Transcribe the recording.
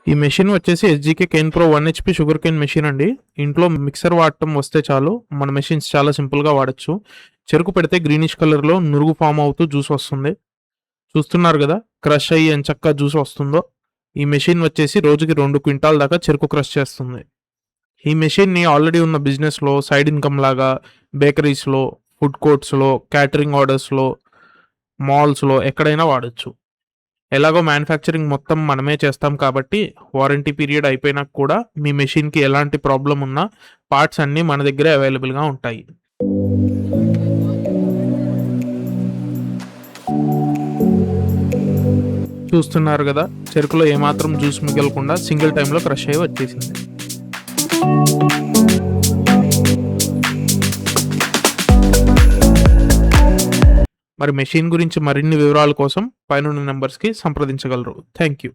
ఈ మెషిన్ వచ్చేసి SGK cane pro 1 HP sugarcane machine అండి. ఇంట్లో మిక్సర్ వాడటం వస్తే చాలు, మన మెషిన్స్ చాలా సింపుల్గా వాడచ్చు. చెరుకు పెడితే గ్రీనిష్ కలర్లో నురుగు ఫామ్ అవుతూ జ్యూస్ వస్తుంది. చూస్తున్నారు కదా, క్రష్ అయ్యి ఎంచక్కా జ్యూస్ వస్తుందో. ఈ మెషిన్ వచ్చేసి రోజుకి 2 క్వింటాల్ దాకా చెరుకు క్రష్ చేస్తుంది. ఈ మెషిన్ని ఆల్రెడీ ఉన్న బిజినెస్లో సైడ్ ఇన్కమ్ లాగా బేకరీస్లో, ఫుడ్ కోర్ట్స్లో, క్యాటరింగ్ ఆర్డర్స్లో, మాల్స్లో ఎక్కడైనా వాడచ్చు. ఎలాగో మ్యానుఫ్యాక్చరింగ్ మొత్తం మనమే చేస్తాం కాబట్టి వారంటీ పీరియడ్ అయిపోయినాక కూడా మీ మెషిన్కి ఎలాంటి ప్రాబ్లం ఉన్నా పార్ట్స్ అన్నీ మన దగ్గరే అవైలబుల్గా ఉంటాయి. చూస్తున్నారు కదా, చెరుకులో ఏమాత్రం జ్యూస్ మిగలకుండా సింగిల్ టైంలో క్రష్ అయ్యి వచ్చేసింది. మరి మెషిన్ గురించి మరిన్ని వివరాల కోసం పైనున్న నెంబర్స్కి సంప్రదించగలరు. Thank you.